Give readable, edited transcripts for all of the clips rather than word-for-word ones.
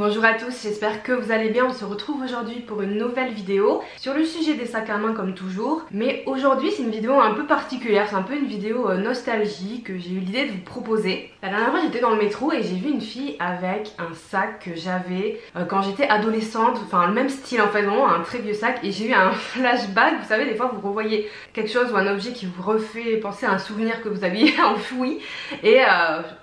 Bonjour à tous, j'espère que vous allez bien. On se retrouve aujourd'hui pour une nouvelle vidéo sur le sujet des sacs à main comme toujours. Mais aujourd'hui c'est une vidéo un peu particulière, c'est un peu une vidéo nostalgie que j'ai eu l'idée de vous proposer. La dernière fois j'étais dans le métro et j'ai vu une fille avec un sac que j'avais quand j'étais adolescente, enfin le même style en fait, vraiment un très vieux sac, et j'ai eu un flashback. Vous savez, des fois vous revoyez quelque chose ou un objet qui vous refait penser à un souvenir que vous aviez enfoui et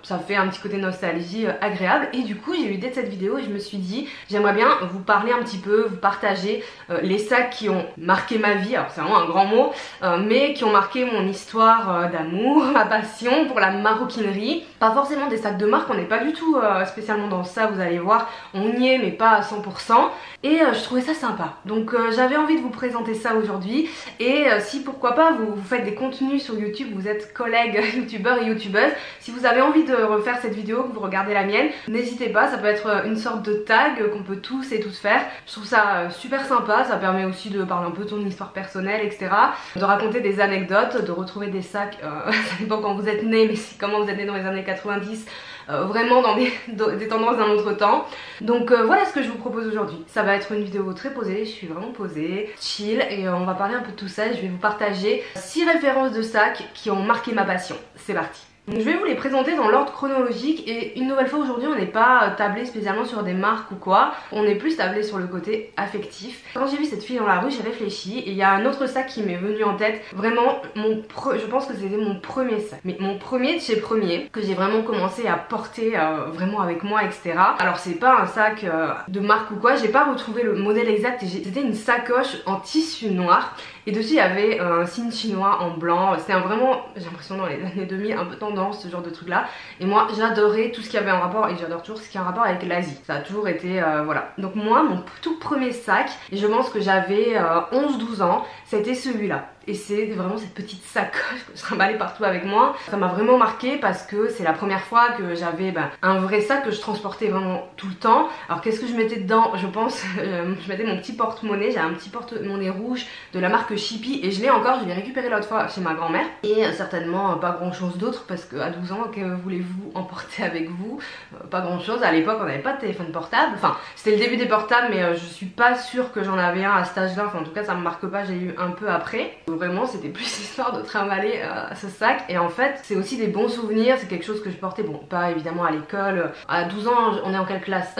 ça fait un petit côté nostalgie agréable. Et du coup j'ai eu l'idée de cette vidéo et je me suis dit j'aimerais bien vous parler un petit peu, vous partager les sacs qui ont marqué ma vie. Alors c'est vraiment un grand mot, mais qui ont marqué mon histoire d'amour, ma passion pour la maroquinerie. Pas forcément des sacs de marque, on n'est pas du tout spécialement dans ça, vous allez voir, on y est mais pas à 100%. Et je trouvais ça sympa, donc j'avais envie de vous présenter ça aujourd'hui. Et si pourquoi pas vous faites des contenus sur YouTube, vous êtes collègues youtubeurs et youtubeuses, si vous avez envie de refaire cette vidéo, que vous regardez la mienne, n'hésitez pas, ça peut être une sorte de tag qu'on peut tous et toutes faire. Je trouve ça super sympa, ça permet aussi de parler un peu de ton histoire personnelle, etc. De raconter des anecdotes, de retrouver des sacs, ça dépend quand vous êtes né, mais comment vous êtes né dans les années 90, vraiment dans des tendances d'un autre temps. Donc voilà ce que je vous propose aujourd'hui. Ça va être une vidéo très posée, je suis vraiment posée, chill, et on va parler un peu de tout ça. Je vais vous partager 6 références de sacs qui ont marqué ma passion. C'est parti. Donc je vais vous les présenter dans l'ordre chronologique, et une nouvelle fois aujourd'hui on n'est pas tablé spécialement sur des marques ou quoi, on est plus tablé sur le côté affectif. Quand j'ai vu cette fille dans la rue j'ai réfléchi et il y a un autre sac qui m'est venu en tête, vraiment je pense que c'était mon premier sac, mais mon premier de chez Premier, que j'ai vraiment commencé à porter vraiment avec moi, etc. Alors c'est pas un sac de marque ou quoi, j'ai pas retrouvé le modèle exact, c'était une sacoche en tissu noir. Et dessus il y avait un signe chinois en blanc. C'était vraiment, j'ai l'impression dans les années 2000, un peu tendance ce genre de truc là. Et moi j'adorais tout ce qui avait un rapport, et j'adore toujours ce qui a un rapport avec l'Asie. Ça a toujours été, voilà. Donc moi mon tout premier sac, et je pense que j'avais 11-12 ans, c'était celui-là. Et c'est vraiment cette petite sacoche que je trimballais partout avec moi. Ça m'a vraiment marqué parce que c'est la première fois que j'avais un vrai sac que je transportais vraiment tout le temps. Alors qu'est-ce que je mettais dedans? Je pense, je mettais mon petit porte-monnaie. J'ai un petit porte-monnaie rouge de la marque Chippy, et je l'ai encore, je l'ai récupéré l'autre fois chez ma grand-mère. Et certainement pas grand chose d'autre, parce qu'à 12 ans, que voulez-vous emporter avec vous? Pas grand chose. À l'époque on n'avait pas de téléphone portable. Enfin c'était le début des portables, mais je suis pas sûre que j'en avais un à cet âge-là. Enfin en tout cas ça me marque pas, j'ai eu un peu après. Vraiment c'était plus l'histoire de trimballer ce sac. Et en fait c'est aussi des bons souvenirs, c'est quelque chose que je portais, bon pas évidemment à l'école. À 12 ans on est en quelle classe?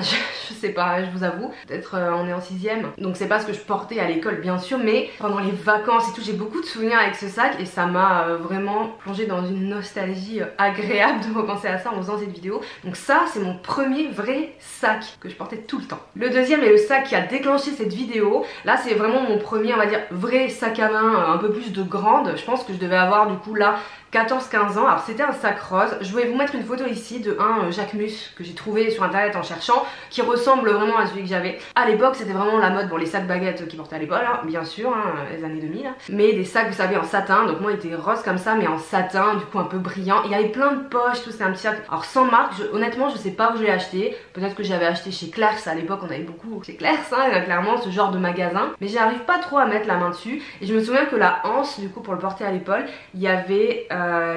Je sais pas, je vous avoue, peut-être on est en 6ème, donc c'est pas ce que je portais à l'école bien sûr, mais pendant les vacances et tout j'ai beaucoup de souvenirs avec ce sac, et ça m'a vraiment plongé dans une nostalgie agréable de repenser à ça en faisant cette vidéo. Donc ça c'est mon premier vrai sac que je portais tout le temps. Le deuxième est le sac qui a déclenché cette vidéo. Là c'est vraiment mon premier, on va dire, vrai sac à main un peu plus de grande. Je pense que je devais avoir du coup là 14-15 ans. Alors c'était un sac rose. Je vais vous mettre une photo ici de un Jacquemus que j'ai trouvé sur internet en cherchant, qui ressemble vraiment à celui que j'avais à l'époque. C'était vraiment la mode, bon les sacs baguettes qui portaient à l'époque hein, bien sûr, hein, les années 2000 hein. Mais des sacs vous savez en satin. Donc moi il était rose comme ça mais en satin, du coup un peu brillant. Il y avait plein de poches, tout, c'était un petit sac. Alors sans marque, honnêtement je sais pas où je l'ai acheté. Peut-être que j'avais acheté chez Claire's à l'époque, on avait beaucoup chez Claire's hein, clairement ce genre de magasin. Mais j'arrive pas trop à mettre la main dessus. Et je me souviens que la anse du coup pour le porter à l'épaule, il y avait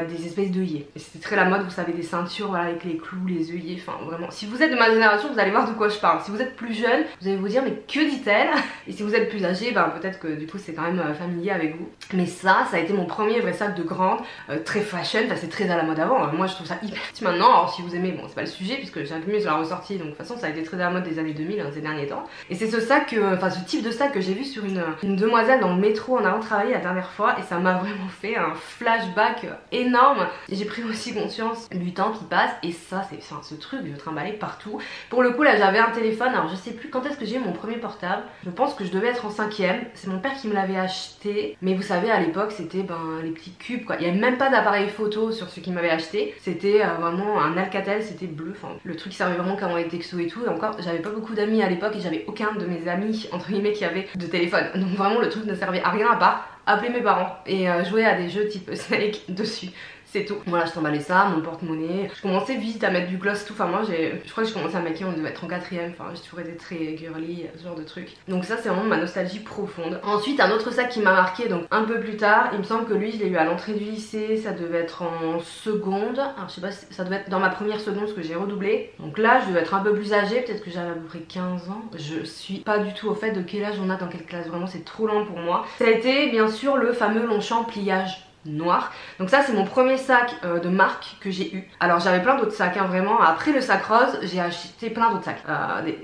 des espèces d'œillets. Et c'était très la mode, vous savez, des ceintures voilà, avec les clous, les œillets, enfin vraiment. Si vous êtes de ma génération, vous allez voir de quoi je parle. Si vous êtes plus jeune, vous allez vous dire mais que dit-elle? Et si vous êtes plus âgé, peut-être que du coup c'est quand même familier avec vous. Mais ça a été mon premier vrai sac de grande, très fashion, enfin c'est très à la mode avant. Moi je trouve ça hyper petit maintenant. Alors si vous aimez, bon c'est pas le sujet puisque Jacquemus l'a ressorti, donc de toute façon ça a été très à la mode des années 2000 hein, ces derniers temps. Et c'est ce sac, enfin ce type de sac que j'ai vu sur une demoiselle dans le métro en allant travailler la dernière fois, et ça m'a vraiment fait un flashback énorme. J'ai pris aussi conscience du temps qui passe, et ça c'est ce truc je trimballais partout. Pour le coup là j'avais un téléphone, alors je sais plus quand est-ce que j'ai eu mon premier portable, je pense que je devais être en 5ème, c'est mon père qui me l'avait acheté, mais vous savez à l'époque c'était les petits cubes quoi, il n'y avait même pas d'appareil photo sur ce qu'il m'avait acheté, c'était vraiment un Alcatel, c'était bleu, enfin le truc qui servait vraiment qu'à envoyer des textos et tout. Et encore j'avais pas beaucoup d'amis à l'époque et j'avais aucun de mes amis entre guillemets qui avait de téléphone, donc vraiment le truc ne servait à rien à part appeler mes parents et jouer à des jeux type Snake dessus. c'est tout. Voilà, je t'emballais ça, mon porte-monnaie. Je commençais vite à mettre du gloss et tout. Enfin, moi, je crois que je commençais à maquiller, on devait être en 4ème. Enfin, j'ai toujours été très girly, ce genre de truc. Donc, ça, c'est vraiment ma nostalgie profonde. Ensuite, un autre sac qui m'a marqué, donc un peu plus tard, il me semble que lui, je l'ai eu à l'entrée du lycée. Ça devait être en seconde. Alors, je sais pas, ça devait être dans ma première seconde parce que j'ai redoublé. Donc là, je devais être un peu plus âgée. Peut-être que j'avais à peu près 15 ans. Je suis pas du tout au fait de quel âge on a dans quelle classe. Vraiment, c'est trop lent pour moi. Ça a été, bien sûr, le fameux Longchamp pliage noir. Donc ça c'est mon premier sac de marque que j'ai eu. Alors j'avais plein d'autres sacs hein, vraiment. Après le sac rose j'ai acheté plein d'autres sacs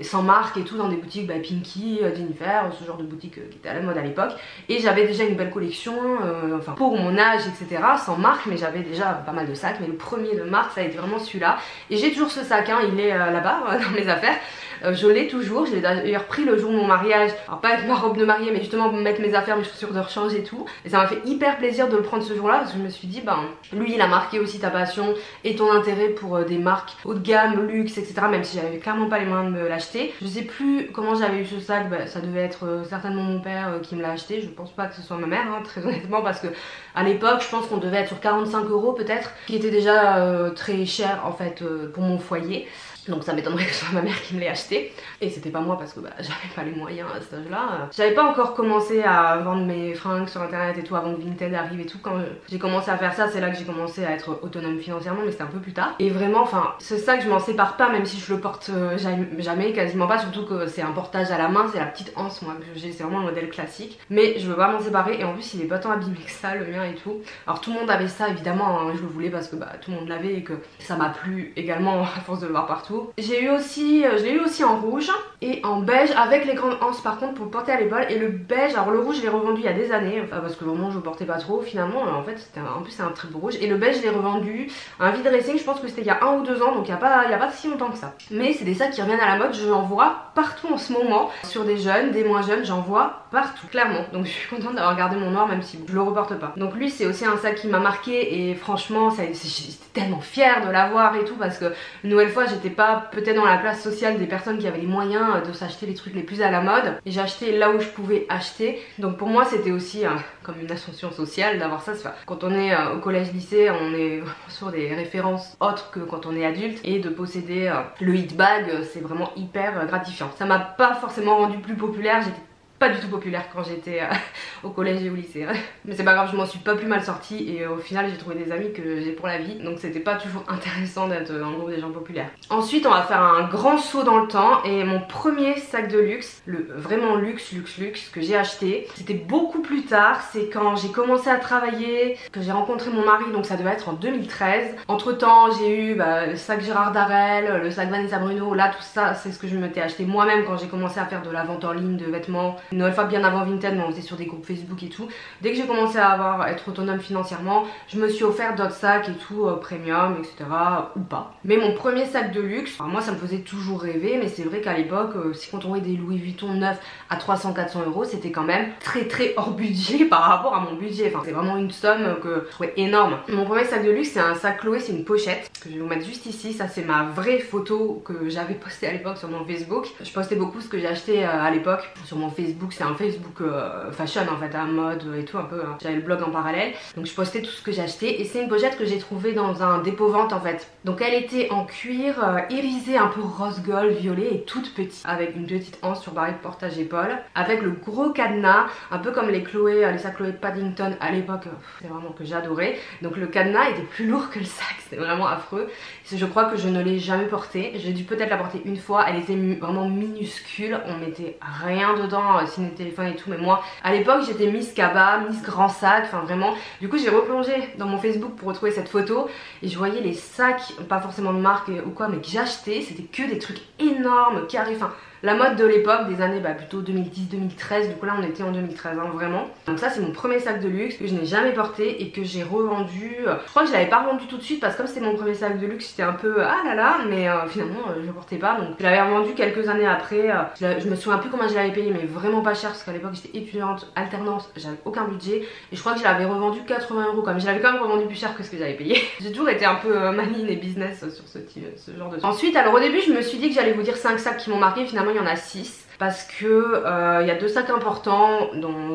sans marque et tout dans des boutiques Pinky, Jennifer, ce genre de boutiques qui étaient à la mode à l'époque. Et j'avais déjà une belle collection enfin pour mon âge etc. sans marque, mais j'avais déjà pas mal de sacs. Mais le premier de marque ça a été vraiment celui-là. Et j'ai toujours ce sac hein, il est là-bas dans mes affaires. Je l'ai toujours, je l'ai d'ailleurs pris le jour de mon mariage. Alors pas avec ma robe de mariée mais justement pour mettre mes affaires, mes chaussures de rechange et tout. Et ça m'a fait hyper plaisir de le prendre ce jour là parce que je me suis dit ben lui il a marqué aussi ta passion et ton intérêt pour des marques haut de gamme, luxe etc. Même si j'avais clairement pas les moyens de me l'acheter. Je sais plus comment j'avais eu ce sac, ben, ça devait être certainement mon père qui me l'a acheté. Je pense pas que ce soit ma mère hein, très honnêtement parce que à l'époque je pense qu'on devait être sur 45 € peut-être, qui était déjà très cher en fait pour mon foyer. Donc ça m'étonnerait que ce soit ma mère qui me l'ait acheté. Et c'était pas moi parce que bah, j'avais pas les moyens à cet âge là. J'avais pas encore commencé à vendre mes fringues sur internet et tout avant que Vinted arrive et tout. Quand j'ai commencé à faire ça, c'est là que j'ai commencé à être autonome financièrement, mais c'était un peu plus tard. Et vraiment enfin ce sac je m'en sépare pas même si je le porte jamais, quasiment pas. Surtout que c'est un portage à la main, c'est la petite anse moi que j'ai, c'est vraiment le modèle classique. Mais je veux pas m'en séparer et en plus il est pas tant abîmé que ça le mien et tout. Alors tout le monde avait ça évidemment hein, je le voulais parce que bah, tout le monde l'avait et que ça m'a plu également à force de le voir partout. J'ai eu aussi, je l'ai eu aussi en rouge et en beige avec les grandes anses par contre pour le porter à l'épaule. Et le beige, alors le rouge je l'ai revendu il y a des années parce que vraiment je le portais pas trop finalement. En fait c'était en plus c'est un très beau rouge. Et le beige je l'ai revendu à un vide dressing, je pense que c'était il y a 1 ou 2 ans, donc il y a pas si longtemps que ça. Mais c'est des sacs qui reviennent à la mode, j'en vois partout en ce moment. Sur des jeunes, des moins jeunes, j'en vois partout clairement. Donc je suis contente d'avoir gardé mon noir même si je le reporte pas. Donc lui c'est aussi un sac qui m'a marqué et franchement j'étais tellement fière de l'avoir et tout parce que une nouvelle fois j'étais pas peut-être dans la classe sociale des personnes qui avaient les moyens de s'acheter les trucs les plus à la mode. Et j'ai acheté là où je pouvais acheter. Donc pour moi c'était aussi comme une ascension sociale d'avoir ça. Quand on est au collège lycée on est sur des références autres que quand on est adulte. Et de posséder le hit bag c'est vraiment hyper gratifiant. Ça m'a pas forcément rendu plus populaire, j'étais pas du tout populaire quand j'étais au collège et au lycée. Mais c'est pas grave, je m'en suis pas plus mal sortie et au final j'ai trouvé des amis que j'ai pour la vie. Donc c'était pas toujours intéressant d'être en groupe des gens populaires. Ensuite on va faire un grand saut dans le temps et mon premier sac de luxe, le vraiment luxe que j'ai acheté, c'était beaucoup plus tard. C'est quand j'ai commencé à travailler, que j'ai rencontré mon mari, donc ça devait être en 2013. Entre temps j'ai eu le sac Gérard Darrel, le sac Vanessa Bruno, là tout ça c'est ce que je m'étais acheté moi-même quand j'ai commencé à faire de la vente en ligne de vêtements. Une nouvelle fois bien avant Vinted, mais on faisait sur des groupes Facebook et tout. Dès que j'ai commencé à être autonome financièrement, je me suis offert d'autres sacs et tout, premium, etc. ou pas. Mais mon premier sac de luxe, enfin, moi ça me faisait toujours rêver, mais c'est vrai qu'à l'époque, si quand on voyait des Louis Vuitton neufs à 300-400 €, c'était quand même très hors budget par rapport à mon budget. Enfin, c'est vraiment une somme que je trouvais énorme. Mon premier sac de luxe, c'est un sac Chloé, c'est une pochette que je vais vous mettre juste ici. Ça, c'est ma vraie photo que j'avais postée à l'époque sur mon Facebook. Je postais beaucoup ce que j'ai acheté à l'époque sur mon Facebook. C'est un Facebook fashion en fait, à mode et tout un peu. J'avais le blog en parallèle, donc je postais tout ce que j'ai acheté. Et c'est une pochette que j'ai trouvée dans un dépôt vente en fait. Donc elle était en cuir irisé un peu rose gold violet et toute petite, avec une petite anse sur barré de portage épaule, avec le gros cadenas, un peu comme les sacs Chloé Paddington à l'époque. C'est vraiment que j'adorais. Donc le cadenas était plus lourd que le sac, c'était vraiment affreux. Je crois que je ne l'ai jamais porté. J'ai dû peut-être la porter une fois. Elle était vraiment minuscule, on mettait rien dedans, signe de téléphone et tout. Mais moi à l'époque j'étais Miss Kaba, Miss Grand Sac, enfin vraiment. Du coup j'ai replongé dans mon Facebook pour retrouver cette photo et je voyais les sacs, pas forcément de marque ou quoi, mais que j'achetais, c'était que des trucs énormes, carrés, enfin la mode de l'époque, des années plutôt 2010-2013, du coup là on était en 2013 hein, vraiment. Donc ça c'est mon premier sac de luxe que je n'ai jamais porté et que j'ai revendu. Je crois que je l'avais pas revendu tout de suite parce que comme c'était mon premier sac de luxe j'étais un peu ah là là, mais finalement je le portais pas. Donc je l'avais revendu quelques années après. Je me souviens plus combien je l'avais payé, mais vraiment pas cher parce qu'à l'époque j'étais étudiante, alternance, j'avais aucun budget. Et je crois que je l'avais revendu 80 €, comme je l'avais quand même revendu plus cher que ce que j'avais payé. J'ai toujours été un peu manine et business sur ce genre de truc. Ensuite alors au début je me suis dit que j'allais vous dire 5 sacs qui m'ont marqué, finalement il y en a 6. parce que il y a 2 sacs importants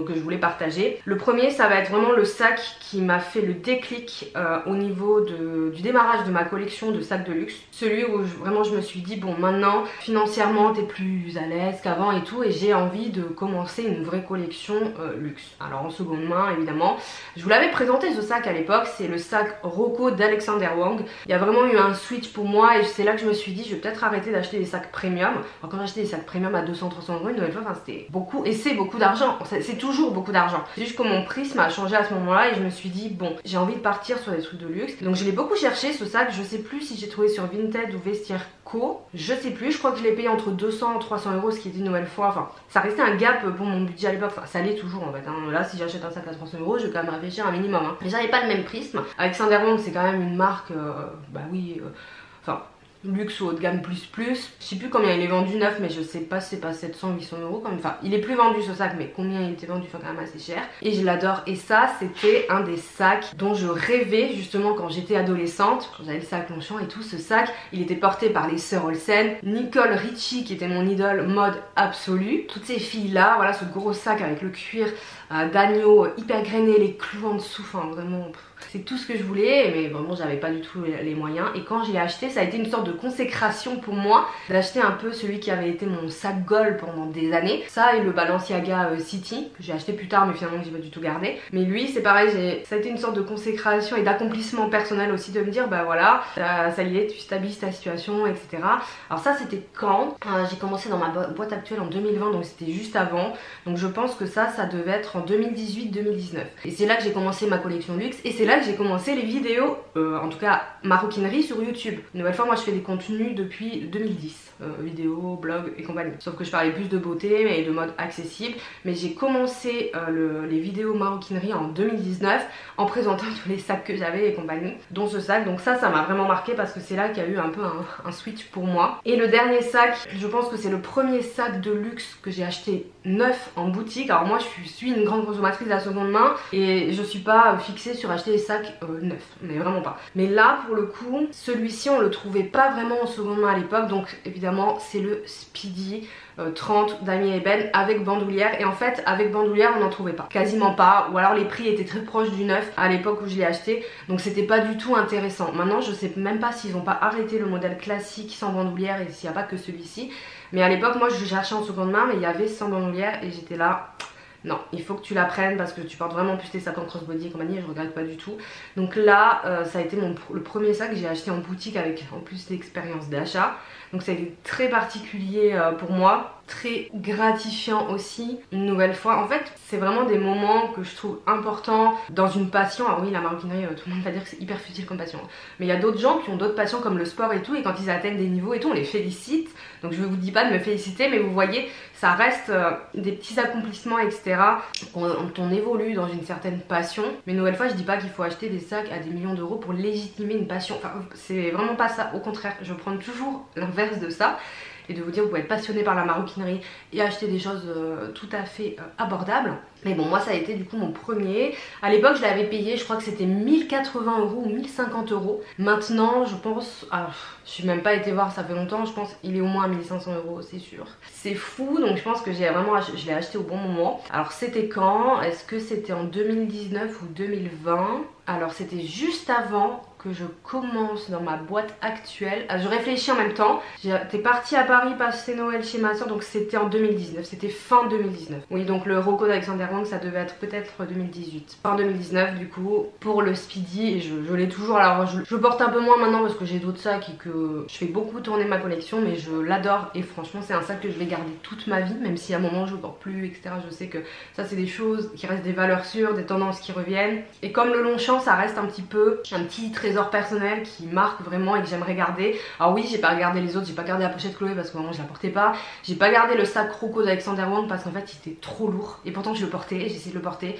que je voulais partager. Le premier, ça va être vraiment le sac qui m'a fait le déclic au niveau du démarrage de ma collection de sacs de luxe. Celui où vraiment je me suis dit bon, maintenant financièrement t'es plus à l'aise qu'avant et tout, et j'ai envie de commencer une vraie collection luxe. Alors en seconde main évidemment. Je vous l'avais présenté ce sac à l'époque, c'est le sac Rocco d'Alexander Wang. Il y a vraiment eu un switch pour moi et c'est là que je me suis dit je vais peut-être arrêter d'acheter des sacs premium. Alors quand j'achetais des sacs premium à 200-300 euros une nouvelle fois, enfin, c'était beaucoup, et c'est beaucoup d'argent, c'est toujours beaucoup d'argent. C'est juste que mon prisme a changé à ce moment-là et je me suis dit bon, j'ai envie de partir sur des trucs de luxe. Donc je l'ai beaucoup cherché ce sac, je sais plus si j'ai trouvé sur Vinted ou Vestiaire Co, je sais plus, je crois que je l'ai payé entre 200 et 300 euros, ce qui était une nouvelle fois, enfin ça restait un gap pour mon budget à l'époque, enfin ça l'est toujours en fait, hein. Là si j'achète un sac à 300 euros, je vais quand même réfléchir un minimum, hein. Mais j'avais pas le même prisme. Alexander Wang c'est quand même une marque, bah oui, enfin luxe ou haut de gamme plus. Je sais plus combien il est vendu neuf, mais je sais pas, c'est pas 700-800 euros quand même. Enfin, il est plus vendu ce sac, mais combien il était vendu, enfin quand même assez cher. Et je l'adore. Et ça, c'était un des sacs dont je rêvais justement quand j'étais adolescente. Quand j'avais le sac Longchamp et tout, ce sac, il était porté par les sœurs Olsen, Nicole Richie qui était mon idole mode absolue. Toutes ces filles là, voilà ce gros sac avec le cuir d'agneau hyper grainé, les clous en dessous, enfin vraiment c'est tout ce que je voulais, mais vraiment j'avais pas du tout les moyens. Et quand je l'ai acheté, ça a été une sorte de consécration pour moi d'acheter un peu celui qui avait été mon sac gold pendant des années. Ça et le Balenciaga City que j'ai acheté plus tard mais finalement que j'ai pas du tout gardé. Mais lui c'est pareil, ça a été une sorte de consécration et d'accomplissement personnel aussi, de me dire bah voilà, ça y est, tu stabilises ta situation, etc. Alors ça c'était quand j'ai commencé dans ma boîte actuelle en 2020, donc c'était juste avant. Donc je pense que ça devait être en 2018-2019. Et c'est là que j'ai commencé ma collection luxe et c'est là que j'ai commencé les vidéos, en tout cas maroquinerie sur YouTube. Une nouvelle fois, moi je fais des contenus depuis 2010, vidéos, blogs et compagnie. Sauf que je parlais plus de beauté mais de mode accessible. Mais j'ai commencé les vidéos maroquinerie en 2019 en présentant tous les sacs que j'avais et compagnie, dont ce sac. Donc ça m'a vraiment marqué parce que c'est là qu'il y a eu un peu un switch pour moi. Et le dernier sac, je pense que c'est le premier sac de luxe que j'ai acheté neuf en boutique. Alors moi je suis une grande consommatrice de la seconde main et je suis pas fixée sur acheter des sacs neufs, mais vraiment pas. Mais là pour le coup, celui-ci on le trouvait pas vraiment en seconde main à l'époque, donc évidemment c'est le Speedy 30 d'Amy Eben avec bandoulière. Et en fait avec bandoulière on n'en trouvait pas, quasiment pas, ou alors les prix étaient très proches du neuf à l'époque où je l'ai acheté, donc c'était pas du tout intéressant. Maintenant je sais même pas s'ils ont pas arrêté le modèle classique sans bandoulière et s'il n'y a pas que celui-ci, mais à l'époque moi je cherchais en seconde main mais il y avait sans bandoulière et j'étais là non, il faut que tu la prennes parce que tu portes vraiment plus tes sacs en crossbody et compagnie, et je regrette pas du tout. Donc là, ça a été le premier sac que j'ai acheté en boutique avec en plus l'expérience d'achat. Donc ça a été très particulier pour moi, très gratifiant aussi, une nouvelle fois. En fait, c'est vraiment des moments que je trouve importants dans une passion. Alors oui, la maroquinerie, tout le monde va dire que c'est hyper futile comme passion. Mais il y a d'autres gens qui ont d'autres passions comme le sport et tout, et quand ils atteignent des niveaux et tout, on les félicite. Donc je ne vous dis pas de me féliciter, mais vous voyez, ça reste des petits accomplissements, etc. Quand on évolue dans une certaine passion. Mais une nouvelle fois, je dis pas qu'il faut acheter des sacs à des millions d'euros pour légitimer une passion. Enfin, c'est vraiment pas ça. Au contraire, je prends toujours l'inverse de ça. Et de vous dire vous pouvez être passionné par la maroquinerie et acheter des choses tout à fait abordables. Mais bon, moi ça a été du coup mon premier. À l'époque je l'avais payé, je crois que c'était 1080 euros ou 1050 euros. Maintenant je pense, je suis même pas été voir, ça fait longtemps, je pense il est au moins à 1500 euros, c'est sûr. C'est fou, donc je pense que je l'ai acheté au bon moment. Alors c'était quand? Est-ce que c'était en 2019 ou 2020? Alors c'était juste avant que je commence dans ma boîte actuelle. Je réfléchis en même temps. J'étais partie à Paris passer Noël chez ma soeur, donc c'était en 2019, c'était fin 2019. Oui, donc le Rocco d'Alexander Wang ça devait être peut-être 2018. Fin 2019 du coup pour le Speedy, et je l'ai toujours. Alors je porte un peu moins maintenant parce que j'ai d'autres sacs et que je fais beaucoup tourner ma collection, mais je l'adore et franchement c'est un sac que je vais garder toute ma vie, même si à un moment je ne porte plus, etc. Je sais que ça c'est des choses qui restent des valeurs sûres, des tendances qui reviennent. Et comme le Longchamp ça reste un petit trésor personnel qui marque vraiment et que j'aimerais garder. Alors oui, j'ai pas regardé les autres, j'ai pas gardé la pochette Chloé parce que vraiment je la portais pas. J'ai pas gardé le sac Rocco d'Alexander Wang parce qu'en fait il était trop lourd. Et pourtant je le portais, j'ai essayé de le porter,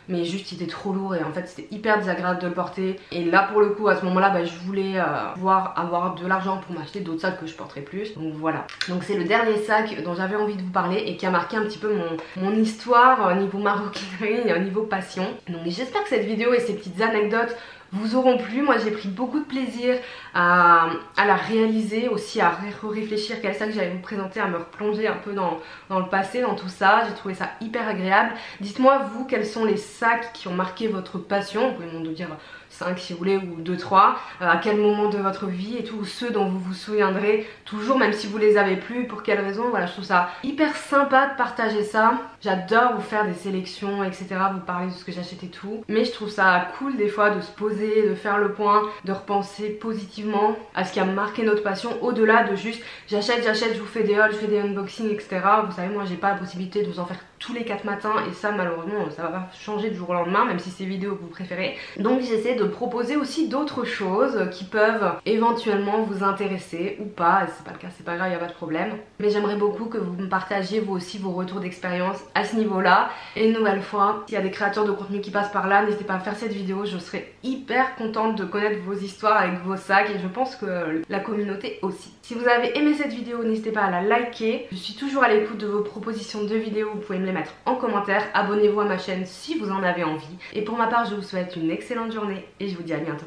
mais juste il était trop lourd et en fait c'était hyper désagréable de le porter. Et là pour le coup à ce moment là je voulais pouvoir avoir de l'argent pour m'acheter d'autres sacs que je porterais plus. Donc voilà, donc c'est le dernier sac dont j'avais envie de vous parler et qui a marqué un petit peu mon histoire au niveau maroquinerie et au niveau passion. Donc j'espère que cette vidéo et ces petites anecdotes vous auront plu. Moi j'ai pris beaucoup de plaisir à la réaliser, aussi à réfléchir quel sac j'allais vous présenter, à me replonger un peu dans le passé, dans tout ça. J'ai trouvé ça hyper agréable. Dites-moi vous quels sont les sacs qui ont marqué votre passion, vous pouvez m'en dire 5 si vous voulez ou 2-3, à quel moment de votre vie et tout, ceux dont vous vous souviendrez toujours même si vous les avez plus, pour quelle raison. Voilà, je trouve ça hyper sympa de partager ça. J'adore vous faire des sélections etc, vous parler de ce que j'achète et tout, mais je trouve ça cool des fois de se poser, de faire le point, de repenser positivement à ce qui a marqué notre passion, au-delà de juste j'achète, je vous fais des hauls, je fais des unboxings etc. Vous savez moi j'ai pas la possibilité de vous en faire tous les 4 matins et ça malheureusement ça va pas changer du jour au lendemain même si c'est vidéos que vous préférez. Donc j'essaie de proposer aussi d'autres choses qui peuvent éventuellement vous intéresser ou pas, et c'est pas le cas c'est pas grave, il n'y a pas de problème, mais j'aimerais beaucoup que vous me partagiez vous aussi vos retours d'expérience à ce niveau là. Et une nouvelle fois, s'il y a des créateurs de contenu qui passent par là, n'hésitez pas à faire cette vidéo, je serais hyper contente de connaître vos histoires avec vos sacs et je pense que la communauté aussi. Si vous avez aimé cette vidéo, n'hésitez pas à la liker, je suis toujours à l'écoute de vos propositions de vidéos, vous pouvez me les mettre en commentaire, abonnez-vous à ma chaîne si vous en avez envie, et pour ma part je vous souhaite une excellente journée et je vous dis à bientôt.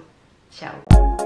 Ciao.